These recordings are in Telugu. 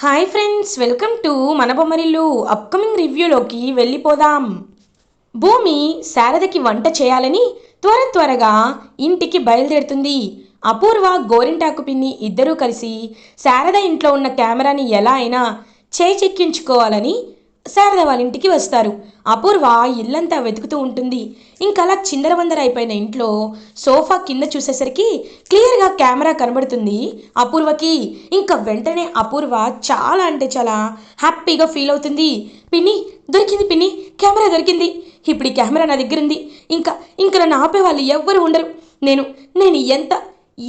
హాయ్ ఫ్రెండ్స్, వెల్కమ్ టు మన బొమ్మరిల్లు. అప్కమింగ్ రివ్యూలోకి వెళ్ళిపోదాం. భూమి శారదకి వంట చేయాలని త్వరగా ఇంటికి బయలుదేరుతుంది. అపూర్వ, గోరింటాకు పిన్ని ఇద్దరూ కలిసి శారద ఇంట్లో ఉన్న కెమెరాని ఎలా అయినా చేచెక్కించుకోవాలని శారద వాళ్ళ ఇంటికి వస్తారు. అపూర్వ ఇల్లంతా వెతుకుతూ ఉంటుంది. ఇంకలా చిందరవందర అయిపోయిన ఇంట్లో సోఫా కింద చూసేసరికి క్లియర్గా కెమెరా కనబడుతుంది అపూర్వకి. ఇంకా వెంటనే అపూర్వ చాలా అంటే చాలా హ్యాపీగా ఫీల్ అవుతుంది. పిన్ని దొరికింది, పిన్ని కెమెరా దొరికింది. ఇప్పుడు ఈ కెమెరా నా దగ్గర ఉంది. ఇంకా ఇంకా నన్ను ఆపేవాళ్ళు ఎవ్వరు ఉండరు. నేను నేను ఎంత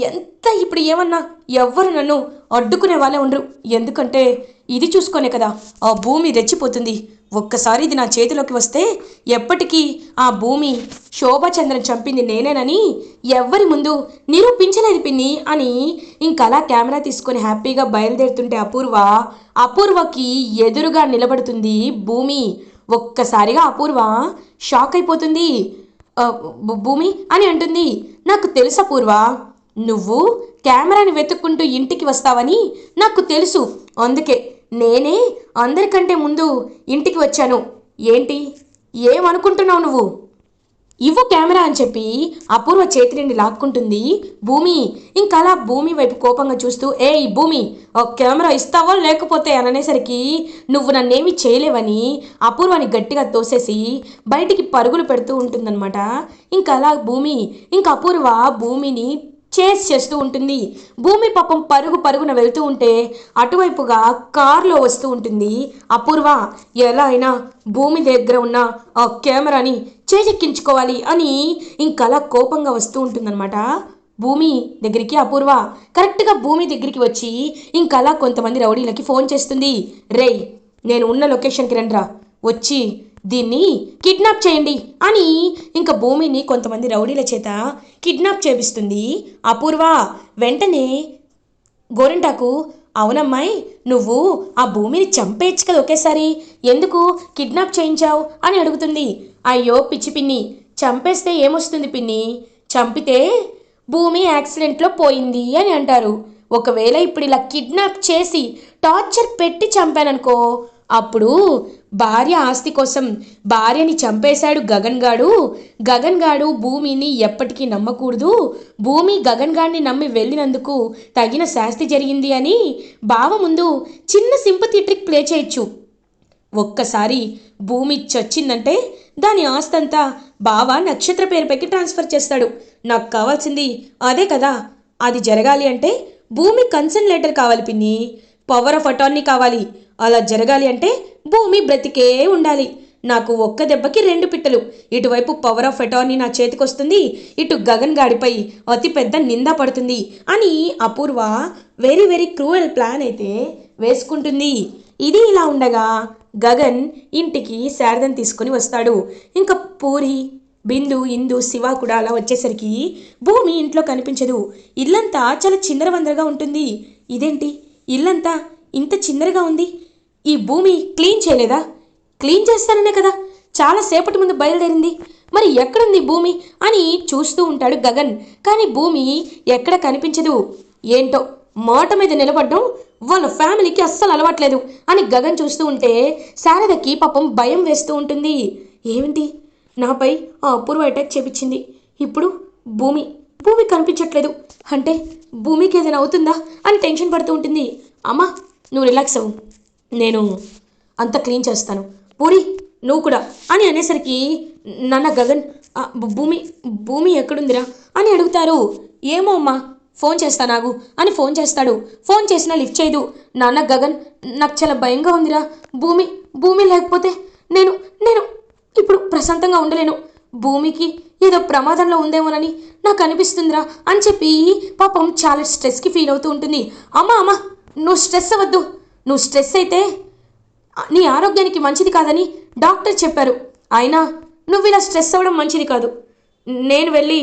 ఎంత ఇప్పుడు ఏమన్నా ఎవ్వరు నన్ను అడ్డుకునే వాళ్ళే ఉండరు. ఎందుకంటే ఇది చూసుకొనే కదా ఆ భూమి రెచ్చిపోతుంది. ఒక్కసారి ఇది నా చేతిలోకి వస్తే ఎప్పటికీ ఆ భూమి శోభాచంద్రన్ చంపింది నేనేనని ఎవ్వరి ముందు నిరూపించలేదు పిన్ని అని ఇంకలా కెమెరా తీసుకొని హ్యాపీగా బయలుదేరుతుంటే అపూర్వకి ఎదురుగా నిలబడుతుంది భూమి. ఒక్కసారిగా అపూర్వ షాక్ అయిపోతుంది. భూమి అని అంటుంది, నాకు తెలుసు అపూర్వ, నువ్వు కెమెరాని వెతుక్కుంటూ ఇంటికి వస్తావని నాకు తెలుసు. అందుకే నేనే అందరికంటే ముందు ఇంటికి వచ్చాను. ఏంటి ఏమనుకుంటున్నావు నువ్వు? ఇవ్వు కెమెరా అని చెప్పి అపూర్వ చేతి నుండి లాక్కుంటుంది భూమి. ఇంకలా భూమి వైపు కోపంగా చూస్తూ, ఏయ్ భూమి, ఒక కెమెరా ఇస్తావా లేకపోతే అననేసరికి నువ్వు నన్నేమి చేయలేవని అపూర్వని గట్టిగా తోసేసి బయటికి పరుగులు పెడుతూ ఉంటుందన్నమాట. ఇంకలా అపూర్వ భూమిని చేస్తూ ఉంటుంది. భూమి పాపం పరుగున వెళ్తూ ఉంటే అటువైపుగా కారులో వస్తూ ఉంటుంది అపూర్వ. ఎలా అయినా భూమి దగ్గర ఉన్న ఆ కెమెరాని చేజెక్కించుకోవాలి అని ఇంకలా కోపంగా వస్తూ ఉంటుందన్నమాట భూమి దగ్గరికి అపూర్వ. కరెక్ట్గా భూమి దగ్గరికి వచ్చి ఇంకలా కొంతమంది రౌడీలకి ఫోన్ చేస్తుంది. రేయ్, నేను ఉన్న లొకేషన్కి రండిరా, వచ్చి దీన్ని కిడ్నాప్ చేయండి అని ఇంకా భూమిని కొంతమంది రౌడీల చేత కిడ్నాప్ చేపిస్తుంది అపూర్వ. వెంటనే గోరింటాకు, అవునమ్మాయి, నువ్వు ఆ భూమిని చంపేయచ్చు కదా ఒకేసారి, ఎందుకు కిడ్నాప్ చేయించావు అని అడుగుతుంది. అయ్యో పిచ్చి పిన్ని, చంపేస్తే ఏమొస్తుంది పిన్ని, చంపితే భూమి యాక్సిడెంట్లో పోయింది అని అంటారు. ఒకవేళ ఇప్పుడు ఇలా కిడ్నాప్ చేసి టార్చర్ పెట్టి చంపాననుకో, అప్పుడు భార్య ఆస్తి కోసం భార్యని చంపేశాడు గగన్ గాడు భూమిని ఎప్పటికీ నమ్మకూడదు, భూమి గగన్ గాడిని నమ్మి వెళ్ళినందుకు తగిన శాస్తి జరిగింది అని బావ ముందు చిన్న సింపతి ట్రిక్ ప్లే చేయొచ్చు. ఒక్కసారి భూమి చచ్చిందంటే దాని ఆస్తంతా బావ నక్షత్ర పేరుపైకి ట్రాన్స్ఫర్ చేస్తాడు. నాకు కావాల్సింది అదే కదా. అది జరగాలి అంటే భూమి కన్సర్న్ లెటర్ కావాలి పిన్ని, పవర్ ఆఫ్ అటార్నీ కావాలి. అలా జరగాలి అంటే భూమి బ్రతికే ఉండాలి. నాకు ఒక్క దెబ్బకి రెండు పిట్టలు, ఇటువైపు పవర్ ఆఫ్ అటార్నీ నా చేతికొస్తుంది, ఇటు గగన్ గాడిపై అతిపెద్ద నింద పడుతుంది అని అపూర్వ వెరీ వెరీ క్రూయల్ ప్లాన్ అయితే వేసుకుంటుంది. ఇది ఇలా ఉండగా గగన్ ఇంటికి శారదను తీసుకొని వస్తాడు. ఇంకా పూరి, బిందు, ఇందు, శివ కూడా అలా వచ్చేసరికి భూమి ఇంట్లో కనిపించదు. ఇల్లంతా చాలా చిందరవందరగా ఉంటుంది. ఇదేంటి ఇల్లంతా ఇంత చిందరగా ఉంది, ఈ భూమి క్లీన్ చేయలేదా? క్లీన్ చేస్తాననే కదా చాలాసేపటి ముందు బయలుదేరింది, మరి ఎక్కడుంది భూమి అని చూస్తూ ఉంటాడు గగన్. కానీ భూమి ఎక్కడ కనిపించదు. ఏంటో మాట మీద నిలబడ్డం వాళ్ళ ఫ్యామిలీకి అస్సలు అలవాట్లేదు అని గగన్ చూస్తూ ఉంటే శారదకి పాపం భయం వేస్తూ ఉంటుంది. ఏమిటి, నాపై ఆ అపూర్వ అటాక్ చేపించింది, ఇప్పుడు భూమి కనిపించట్లేదు అంటే భూమికి ఏదైనా అవుతుందా అని టెన్షన్ పడుతూ ఉంటుంది. అమ్మా నువ్వు రిలాక్స్ అవ్వు, నేను అంత క్లీన్ చేస్తాను, పూరి నువ్వు కూడా అని అనేసరికి నాన్న గగన్, భూమి ఎక్కడుందిరా అని అడుగుతారు. ఏమో అమ్మా, ఫోన్ చేస్తానాగు అని ఫోన్ చేస్తాడు. ఫోన్ చేసినా లిఫ్ట్ చేయదు. నాన్న గగన్, నాకు చాలా భయంగా ఉందిరా, భూమి లేకపోతే నేను నేను ఇప్పుడు ప్రశాంతంగా ఉండలేను, భూమికి ఏదో ప్రమాదంలో ఉందేమోనని నాకు అనిపిస్తుందిరా అని చెప్పి పాపం చాలా స్ట్రెస్కి ఫీల్ అవుతూ ఉంటుంది. అమ్మా నువ్వు స్ట్రెస్ అవ్వద్దు, నువ్వు స్ట్రెస్ అయితే నీ ఆరోగ్యానికి మంచిది కాదని డాక్టర్ చెప్పారు. అయినా నువ్వు ఇలా స్ట్రెస్ అవ్వడం మంచిది కాదు, నేను వెళ్ళి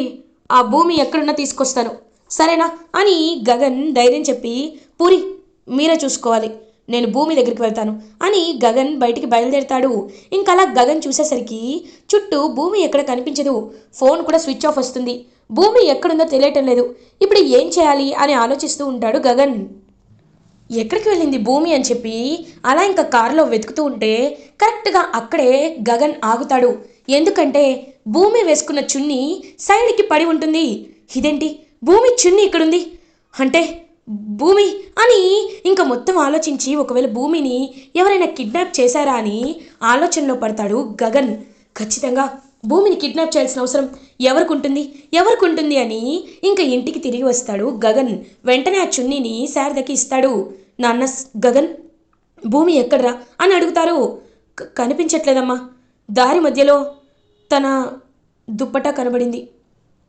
ఆ భూమి ఎక్కడున్నా తీసుకొస్తాను సరేనా అని గగన్ ధైర్యం చెప్పి, పూరి మీరే చూసుకోవాలి, నేను భూమి దగ్గరికి వెళ్తాను అని గగన్ బయటికి బయలుదేరుతాడు. ఇంకలా గగన్ చూసేసరికి చుట్టూ భూమి ఎక్కడ కనిపించదు. ఫోన్ కూడా స్విచ్ ఆఫ్ వస్తుంది. భూమి ఎక్కడుందో తెలియటం లేదు. ఇప్పుడు ఏం చేయాలి అని ఆలోచిస్తూ ఉంటాడు గగన్. ఎక్కడికి వెళ్ళింది భూమి అని చెప్పి అలా ఇంకా కారులో వెతుకుతూ ఉంటే కరెక్ట్గా అక్కడే గగన్ ఆగుతాడు. ఎందుకంటే భూమి వేసుకున్న చున్నీ సైడ్కి పడి ఉంటుంది. ఇదేంటి భూమి చున్నీ ఇక్కడుంది అంటే భూమి అని ఇంకా మొత్తం ఆలోచించి ఒకవేళ భూమిని ఎవరైనా కిడ్నాప్ చేశారా అని ఆలోచనలో పడతాడు గగన్. ఖచ్చితంగా భూమిని కిడ్నాప్ చేయాల్సిన అవసరం ఎవరికి ఉంటుంది అని ఇంకా ఇంటికి తిరిగి వస్తాడు గగన్. వెంటనే ఆ చున్నీని శారదకి ఇస్తాడు. నాన్న గగన్ భూమి ఎక్కడ్రా అని అడుగుతారు. కనిపించట్లేదమ్మా, దారి మధ్యలో తన దుప్పటా కనబడింది,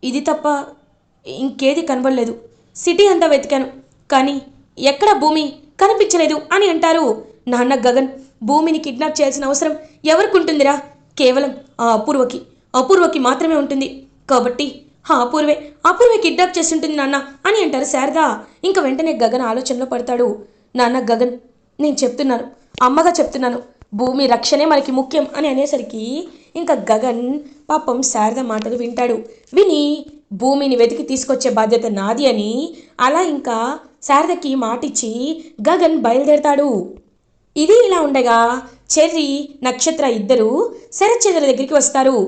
ఇది తప్ప ఇంకేది కనబడలేదు. సిటీ అంతా వెతికాను కానీ ఎక్కడ భూమి కనిపించలేదు అని అంటారు. నాన్న గగన్ భూమిని కిడ్నాప్ చేయాల్సిన అవసరం ఎవరికి ఉంటుందిరా? కేవలం ఆ అపూర్వకి మాత్రమే ఉంటుంది. కాబట్టి ఆ అపూర్వే కిడ్నాప్ చేసి ఉంటుంది నాన్న అని అంటారు శారద. ఇంకా వెంటనే గగన్ ఆలోచనలో పడతాడు. నాన్న గగన్ నేను చెప్తున్నాను, అమ్మగా చెప్తున్నాను, భూమి రక్షణే మనకి ముఖ్యం అని అనేసరికి ఇంకా గగన్ పాపం శారద మాటలు వింటాడు. విని భూమిని వెతికి తీసుకొచ్చే బాధ్యత నాది అని అలా ఇంకా శారదకి మాటిచ్చి గగన్ బయలుదేరతాడు. ఇది ఇలా ఉండగా చెర్రీ నక్షత్ర ఇద్దరు శరత్చంద్ర దగ్గరికి వస్తారు.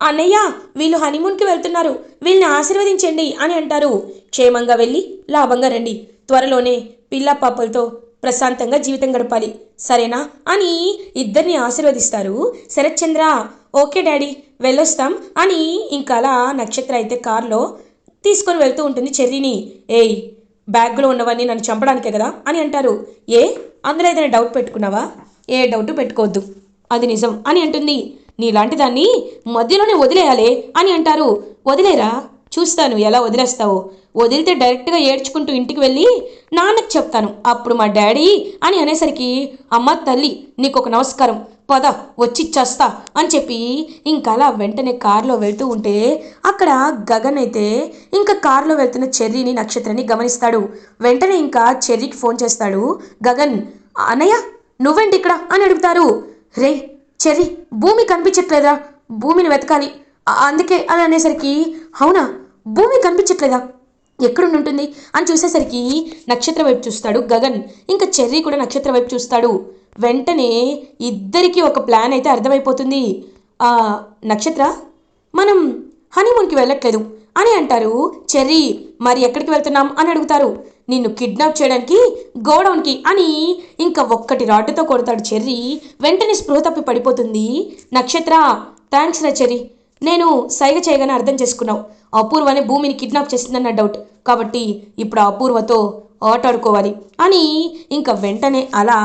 అన్నయ్య వీళ్ళు హనీమూన్కి వెళ్తున్నారు, వీళ్ళని ఆశీర్వదించండి అని అంటారు. క్షేమంగా వెళ్ళి లాభంగా రండి, త్వరలోనే పిల్ల పాపలతో ప్రశాంతంగా జీవితం గడపాలి సరేనా అని ఇద్దరిని ఆశీర్వదిస్తారు. శరత్చంద్ర ఓకే డాడీ వెళ్ళొస్తాం అని ఇంకా అలా నక్షత్ర అయితే కారులో తీసుకొని వెళ్తూ ఉంటుంది చెర్రీని. ఏయ్ బ్యాగ్లో ఉన్నవన్నీ నన్ను చంపడానికే కదా అని అంటారు. అందులో ఏదైనా డౌట్ పెట్టుకున్నావా? ఏ డౌట్ పెట్టుకోవద్దు, అది నిజం అని అంటుంది. నీలాంటి దాన్ని మధ్యలోనే వదిలేయాలి అని అంటారు. వదిలేరా, చూస్తాను ఎలా వదిలేస్తావో. వదిలితే డైరెక్ట్గా ఏడ్చుకుంటూ ఇంటికి వెళ్ళి నాన్నకి చెప్తాను, అప్పుడు మా డాడీ అని అనేసరికి అమ్మ తల్లి నీకు ఒక నమస్కారం, పద వచ్చిచ్చేస్తా అని చెప్పి ఇంకా అలా వెంటనే కారులో వెళ్తూ ఉంటే అక్కడ గగన్ అయితే ఇంకా కారులో వెళ్తున్న చెర్రీని నక్షత్రాన్ని గమనిస్తాడు. వెంటనే ఇంకా చెర్రీకి ఫోన్ చేస్తాడు గగన్. అన్నయ్య నువ్వేంటి ఇక్కడ అని అడుగుతారు. రే చెర్రీ భూమి కనిపించట్లేదా, భూమిని వెతకాలి అందుకే అని అనేసరికి అవునా భూమి కనిపించట్లేదా, ఎక్కడుంటుంది అని చూసేసరికి నక్షత్ర వైపు చూస్తాడు గగన్. ఇంకా చెర్రీ కూడా నక్షత్ర వైపు చూస్తాడు. వెంటనే ఇద్దరికీ ఒక ప్లాన్ అయితే అర్థమైపోతుంది. నక్షత్ర మనం హనీమూన్కి వెళ్ళట్లేదు అని అంటారు. చెర్రీ మరి ఎక్కడికి వెళ్తున్నాం అని అడుగుతారు. నిన్ను కిడ్నాప్ చేయడానికి గోడౌన్కి అని ఇంకా ఒక్కటి రాడ్డుతో కొడతాడు చెర్రీ. వెంటనే స్పృహ తప్పి పడిపోతుంది నక్షత్ర. థ్యాంక్స్ రా చెర్రీ, నేను సైగ చేయగానే అర్థం చేసుకున్నావు. అపూర్వనే భూమిని కిడ్నాప్ చేసిందన్న డౌట్, కాబట్టి ఇప్పుడు అపూర్వతో ఆటాడుకోవాలి అని ఇంకా వెంటనే అలా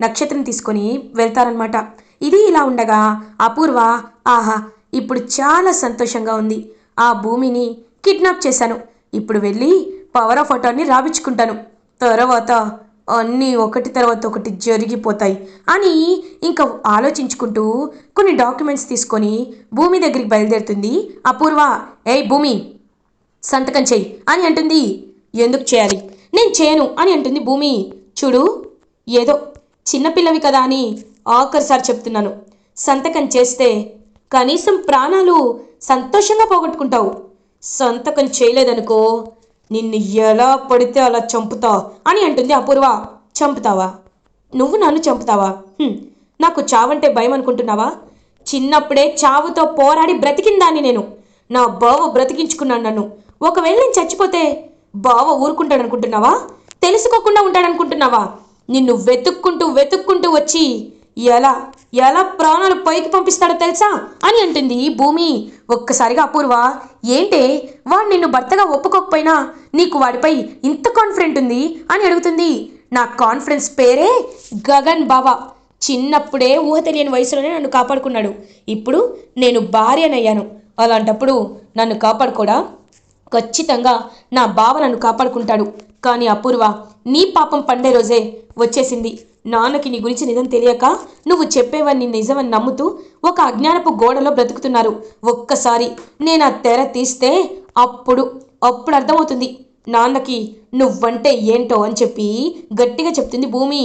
నక్షత్రం తీసుకొని వెళ్తారనమాట. ఇది ఇలా ఉండగా అపూర్వ ఆహా ఇప్పుడు చాలా సంతోషంగా ఉంది, ఆ భూమిని కిడ్నాప్ చేశాను, ఇప్పుడు వెళ్ళి పవర్ ఆఫ్ అటార్నీ రాపించుకుంటాను, తర్వాత అన్నీ ఒకటి తర్వాత ఒకటి జరిగిపోతాయి అని ఇంకా ఆలోచించుకుంటూ కొన్ని డాక్యుమెంట్స్ తీసుకొని భూమి దగ్గరికి బయలుదేరుతుంది అపూర్వ. ఏయ్ భూమి సంతకం చెయ్యి అని అంటుంది. ఎందుకు చేయాలి, నేను చేయను అని అంటుంది భూమి. చూడు ఏదో చిన్నపిల్లవి కదా అని ఆఖరిసారి చెప్తున్నాను, సంతకం చేస్తే కనీసం ప్రాణాలు సంతోషంగా పోగొట్టుకుంటావు, సంతకం చేయలేదనుకో నిన్ను ఎలా పడితే అలా చంపుతా అని అంటుంది అపూర్వ. చంపుతావా, నువ్వు నన్ను చంపుతావా? నాకు చావంటే భయం అనుకుంటున్నావా? చిన్నప్పుడే చావుతో పోరాడి బ్రతికిందాన్ని నేను, నా బావ బ్రతికించుకున్నాను నన్ను. ఒకవేళ నేను చచ్చిపోతే బావ ఊరుకుంటాడనుకుంటున్నావా? తెలుసుకోకుండా ఉంటాడనుకుంటున్నావా? నిన్ను వెతుక్కుంటూ వచ్చి ఎలా ఎలా ప్రాణాలు పైకి పంపిస్తాడో తెలుసా అని అంటుంది భూమి. ఒక్కసారిగా అపూర్వ ఏంటే వాడు నిన్ను భర్తగా ఒప్పుకోకపోయినా నీకు వాడిపై ఇంత కాన్ఫిడెంట్ ఉంది అని అడుగుతుంది. నా కాన్ఫిడెన్స్ పేరే గగన్ బావ. చిన్నప్పుడే ఊహ తెలియని వయసులోనే నన్ను కాపాడుకున్నాడు, ఇప్పుడు నేను భార్యనయ్యాను, అలాంటప్పుడు నన్ను కాపాడుకోడా? ఖచ్చితంగా నా బావ నన్ను కాపాడుకుంటాడు. కానీ అపూర్వ నీ పాపం పండే రోజే వచ్చేసింది. నాన్నకి నీ గురించి నిజం తెలియక నువ్వు చెప్పేవన్నీ నిజమని నమ్ముతూ ఒక అజ్ఞానపు గోడలో బ్రతుకుతున్నారు. ఒక్కసారి నేను ఆ తెర తీస్తే అప్పుడు అర్థమవుతుంది నాన్నకి నువ్వంటే ఏంటో అని చెప్పి గట్టిగా చెప్తుంది భూమి.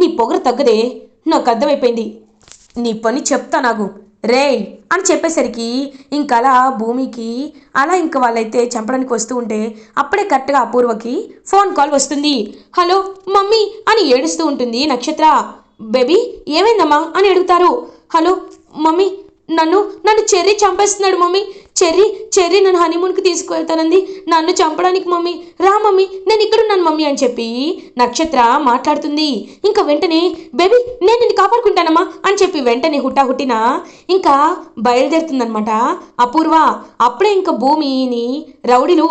నీ పొగరు తగ్గదే, నాకు అర్థమైపోయింది, నీ పని చెప్తా నాకు. రేయ్ అని చెప్పేసరికి ఇంకలా భూమికి అలా ఇంక వాళ్ళైతే చంపడానికి వస్తూ ఉంటే అప్పుడే కరెక్ట్గా అపూర్వకి ఫోన్ కాల్ వస్తుంది. హలో మమ్మీ అని ఏడుస్తూ ఉంటుంది నక్షత్ర. బేబీ ఏమైందమ్మా అని అడుగుతారు. హలో మమ్మీ, నన్ను నన్ను చెర్రీ చంపేస్తున్నాడు మమ్మీ. చెర్రీ నన్ను హనీమూన్కి తీసుకువెళ్తానంది. నన్ను చంపడానికి మమ్మీ. రా మమ్మీ, నేను ఇక్కడున్నాను మమ్మీ అని చెప్పి నక్షత్ర మాట్లాడుతుంది. ఇంకా వెంటనే బేబీ నేను నిన్ను కాపాడుకుంటానమ్మా అని చెప్పి వెంటనే హుటాహుట్టిన ఇంకా బయలుదేరుతుందనమాట అపూర్వ. అప్పుడే ఇంకా భూమిని రౌడీలు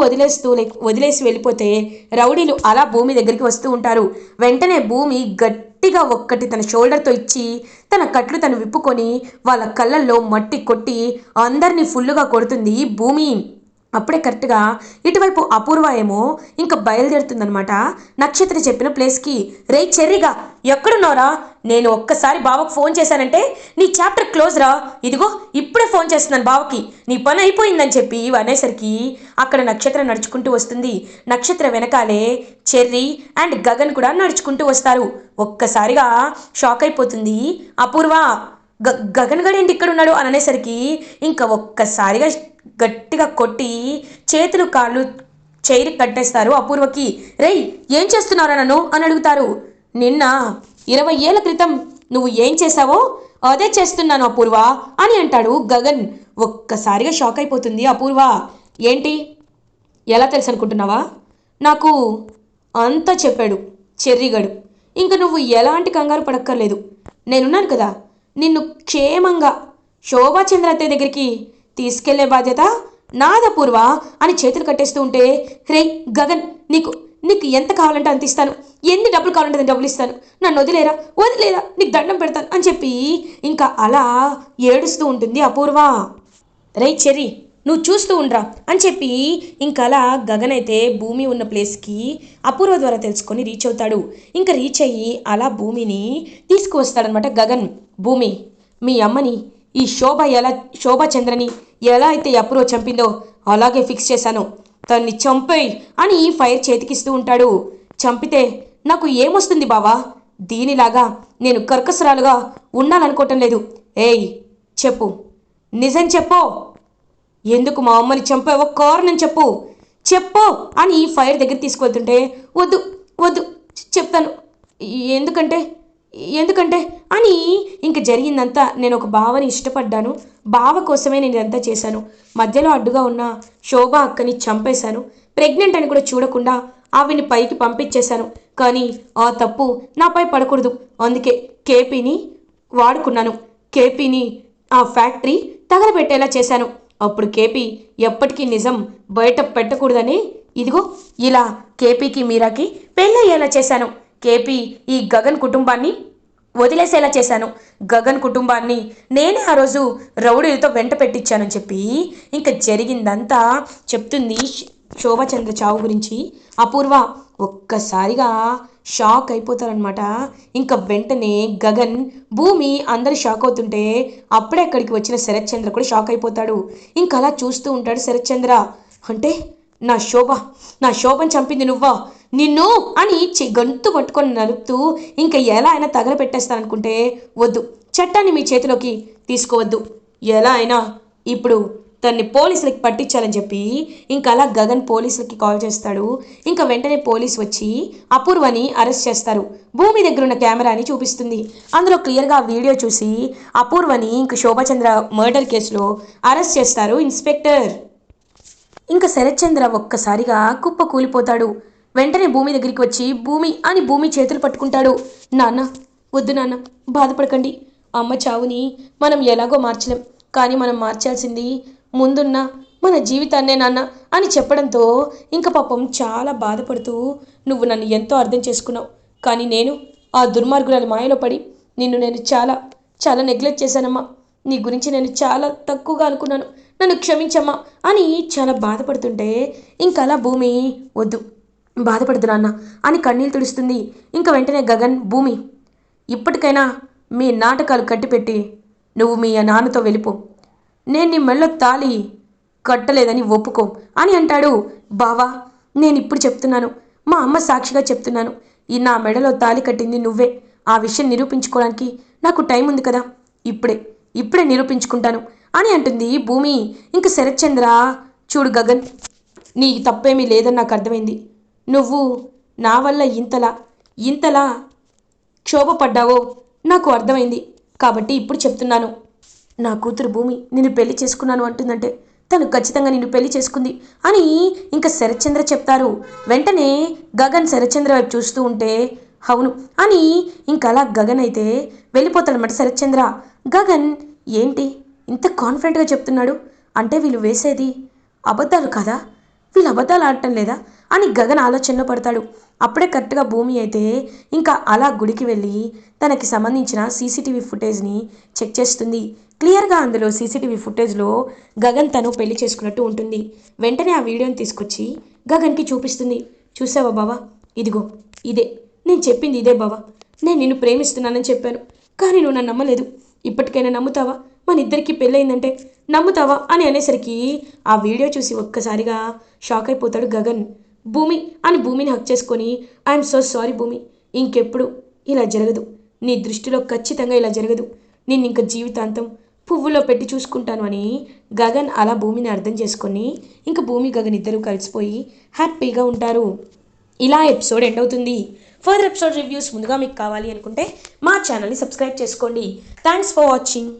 వదిలేసి వెళ్ళిపోతే రౌడీలు అలా భూమి దగ్గరికి వస్తూ ఉంటారు. వెంటనే భూమి గట్టిగా ఒక్కటి తన షోల్డర్తో ఇచ్చి తన కట్లు తను విప్పుకొని వాళ్ళ కళ్ళల్లో మట్టి కొట్టి అందరినీ ఫుల్లుగా కొడుతుంది భూమి. అప్పుడే కరెక్ట్గా ఇటువైపు అపూర్వ ఏమో ఇంకా బయలుదేరుతుందనమాట నక్షత్ర చెప్పిన ప్లేస్కి. రే చెర్రిగా ఎక్కడున్నావురా? నేను ఒక్కసారి బావకు ఫోన్ చేశానంటే నీ చాప్టర్ క్లోజ్ రా. ఇదిగో ఇప్పుడే ఫోన్ చేస్తున్నాను బావకి, నీ పని అయిపోయిందని చెప్పి అనేసరికి అక్కడ నక్షత్ర నడుచుకుంటూ వస్తుంది. నక్షత్ర వెనకాలే చెర్రీ అండ్ గగన్ కూడా నడుచుకుంటూ వస్తారు. ఒక్కసారిగా షాక్ అయిపోతుంది అపూర్వ. గగన్ గడు ఏంటి ఇక్కడ ఉన్నాడు అని అనేసరికి ఇంకా ఒక్కసారిగా గట్టిగా కొట్టి చేతులు కాళ్ళు చైర్ కట్టేస్తారు అపూర్వకి. రేయ్ ఏం చేస్తున్నారా నన్ను అని అడుగుతారు. నిన్న 20 ఏళ్ల క్రితం నువ్వు ఏం చేశావో అదే చేస్తున్నాను అపూర్వ అని అంటాడు గగన్. ఒక్కసారిగా షాక్ అయిపోతుంది అపూర్వ. ఏంటి, ఎలా తెలుసు అనుకుంటున్నావా? నాకు అంతా చెప్పాడు చెర్రిగడు. ఇంక నువ్వు ఎలాంటి కంగారు పడక్కర్లేదు, నేనున్నాను కదా. నిన్ను క్షేమంగా శోభాచంద్ర అత్తయ్య దగ్గరికి తీసుకెళ్లే బాధ్యత నాదపూర్వ అని చేతులు కట్టేస్తూ ఉంటే, రే గగన్, నీకు నీకు ఎంత కావాలంటే అంత ఇస్తాను, ఎన్ని డబ్బులు కావాలంటే డబ్బులు ఇస్తాను, నన్ను వదిలేరా నీకు దండం పెడతాను అని చెప్పి ఇంకా అలా ఏడుస్తూ ఉంటుంది అపూర్వ. రే చెర్రీ నువ్వు చూస్తూ ఉండరా అని చెప్పి ఇంకా అలా గగన్ అయితే భూమి ఉన్న ప్లేస్కి అపూర్వ ద్వారా తెలుసుకొని రీచ్ అవుతాడు. ఇంకా రీచ్ అయ్యి అలా భూమిని తీసుకువస్తాడనమాట గగన్. భూమి, మీ అమ్మని ఈ శోభాచంద్రని ఎలా అయితే అపూర్వ చంపిందో అలాగే ఫిక్స్ చేశాను, తన్ని చంపేయ్ అని ఫైర్ చేతికిస్తూ ఉంటాడు. చంపితే నాకు ఏమొస్తుంది బావా? దీనిలాగా నేను కర్కసరాలుగా ఉండాలనుకోవటం లేదు. ఏయ్ చెప్పు, నిజం చెప్పు, ఎందుకు మా అమ్మని చంపావో కారణం చెప్పు చెప్పు అని ఫైర్ దగ్గర తీసుకువెళ్తుంటే, వద్దు వద్దు చెప్తాను, ఎందుకంటే ఎందుకంటే అని ఇంక జరిగిందంతా నేను ఒక బావని ఇష్టపడ్డాను, బావ కోసమే నేను ఇదంతా చేశాను. మధ్యలో అడ్డుగా ఉన్న శోభ అక్కని చంపేశాను. ప్రెగ్నెంట్ అని కూడా చూడకుండా ఆవిని పైకి పంపించేశాను. కానీ ఆ తప్పు నాపై పడకూడదు, అందుకే కేపీని వాడుకున్నాను. కేపీని ఆ ఫ్యాక్టరీ తగలబెట్టేలా చేశాను. అప్పుడు కేపీ ఎప్పటికీ నిజం బయట పెట్టకూడదని ఇదిగో ఇలా కేపీకి మీరాకి పెళ్ళయ్యేలా చేశాను. కేపీ ఈ గగన్ కుటుంబాన్ని వదిలేసేలా చేశాను. గగన్ కుటుంబాన్ని నేనే ఆ రోజు రౌడీలతో వెంట పెట్టించానని చెప్పి ఇంకా జరిగిందంతా చెప్తుంది శోభాచంద్ర చావు గురించి అపూర్వ. ఒక్కసారిగా షాక్ అయిపోతారనమాట. ఇంకా వెంటనే గగన్, భూమి అందరు షాక్ అవుతుంటే అప్పుడే అక్కడికి వచ్చిన శరత్ చంద్ర కూడా షాక్ అయిపోతాడు. ఇంకా అలా చూస్తూ ఉంటాడు శరత్ చంద్ర. అంటే నా శోభను చంపింది నువ్వా? నిన్ను అని గొంతు పట్టుకొని నలుపుతూ ఇంకా ఎలా అయినా తగలపెట్టేస్తాననుకుంటే వద్దు, చట్టాన్ని మీ చేతిలోకి తీసుకోవద్దు, ఎలా అయినా ఇప్పుడు తన్ని పోలీసులకి పట్టించాలని చెప్పి ఇంకా అలా గగన్ పోలీసులకి కాల్ చేస్తాడు. ఇంకా వెంటనే పోలీసు వచ్చి అపూర్వని అరెస్ట్ చేస్తారు. భూమి దగ్గర ఉన్న కెమెరాని చూపిస్తుంది. అందులో క్లియర్గా వీడియో చూసి అపూర్వని ఇంక శోభాచంద్ర మర్డర్ కేసులో అరెస్ట్ చేస్తారు ఇన్స్పెక్టర్. ఇంకా శరత్ చంద్ర ఒక్కసారిగా కుప్ప కూలిపోతాడు. వెంటనే భూమి దగ్గరికి వచ్చి భూమి చేతులు పట్టుకుంటాడు. నాన్న వద్దు నాన్న, బాధపడకండి, అమ్మ చావుని మనం ఎలాగో మార్చలేం, కానీ మనం మార్చాల్సింది ముందున్న మన జీవితాన్నే నాన్న అని చెప్పడంతో ఇంకా పాపం చాలా బాధపడుతూ, నువ్వు నన్ను ఎంతో అర్థం చేసుకున్నావు, కానీ నేను ఆ దుర్మార్గురాలి మాయలో పడి నేను చాలా చాలా నెగ్లెక్ట్ చేశానమ్మా, నీ గురించి నేను చాలా తక్కువగా అనుకున్నాను, నన్ను క్షమించమ్మా అని చాలా బాధపడుతుంటే ఇంకా అలా భూమి వద్దు బాధపడదు నాన్న అని కన్నీళ్ళు తుడుస్తుంది. ఇంకా వెంటనే గగన్, భూమి ఇప్పటికైనా మీ నాటకాలు కట్టిపెట్టి నువ్వు మీ నాన్నతో వెళ్ళిపో, నేను నీ మెళ్ళో తాళి కట్టలేదని ఒప్పుకో అని అంటాడు. బావా నేను ఇప్పుడు చెప్తున్నాను, మా అమ్మ సాక్షిగా చెప్తున్నాను, ఈ నా మెడలో తాళి కట్టింది నువ్వే, ఆ విషయం నిరూపించుకోవడానికి నాకు టైం ఉంది కదా, ఇప్పుడే ఇప్పుడే నిరూపించుకుంటాను అని అంటుంది భూమి. ఇంక శరత్చంద్ర, చూడు గగన్, నీ తప్పేమీ లేదని నాకు అర్థమైంది. నువ్వు నా వల్ల ఇంతలా క్షోభపడ్డావో నాకు అర్థమైంది. కాబట్టి ఇప్పుడు చెప్తున్నాను. నా కూతురు భూమి నిన్ను పెళ్లి చేసుకున్నాను అంటుందంటే తను ఖచ్చితంగా నిన్ను పెళ్లి చేసుకుంది అని ఇంకా శరత్చంద్ర చెప్తారు. వెంటనే గగన్ శరత్చంద్ర వైపు చూస్తూ ఉంటే అవును అని ఇంకలా గగన్ అయితే వెళ్ళిపోతాడనమాట శరత్చంద్ర. గగన్ ఏంటి ఇంత కాన్ఫిడెంట్గా చెప్తున్నాడు అంటే వీళ్ళు వేసేది అబద్ధాలు కదా, వీళ్ళు అబద్ధాలు ఆడటం లేదా అని గగన్ ఆలోచనలో పడతాడు. అప్పుడే కరెక్ట్గా భూమి అయితే ఇంకా అలా గుడికి వెళ్ళి తనకి సంబంధించిన సీసీటీవీ ఫుటేజ్ని చెక్ చేస్తుంది. క్లియర్గా అందులో సీసీటీవీ ఫుటేజ్లో గగన్ తను పెళ్లి చేసుకున్నట్టు ఉంటుంది. వెంటనే ఆ వీడియోని తీసుకొచ్చి గగన్కి చూపిస్తుంది. చూసావా బావా, ఇదిగో ఇదే నేను చెప్పింది, ఇదే బావా, నేను నిన్ను ప్రేమిస్తున్నానని చెప్పాను, కానీ నువ్వు నన్ను నమ్మలేదు. ఇప్పటికైనా నమ్ముతావా, మన ఇద్దరికి పెళ్ళయిందంటే నమ్ముతావా అని అనేసరికి ఆ వీడియో చూసి ఒక్కసారిగా షాక్ అయిపోతాడు గగన్. భూమి అని భూమిని హక్ చేసుకొని ఐఎమ్ సో సారీ భూమి, ఇంకెప్పుడు ఇలా జరగదు, నీ దృష్టిలో ఖచ్చితంగా ఇలా జరగదు, నేను ఇంక జీవితాంతం పువ్వులో పెట్టి చూసుకుంటాను అని గగన్ అలా భూమిని అర్థం చేసుకొని ఇంక భూమి గగన్ ఇద్దరు కలిసిపోయి హ్యాపీగా ఉంటారు. ఇలా ఎపిసోడ్ ఎండ్ అవుతుంది. ఫర్దర్ ఎపిసోడ్ రివ్యూస్ ముందుగా మీకు కావాలి అనుకుంటే మా ఛానల్ని సబ్స్క్రైబ్ చేసుకోండి. Thanks for watching.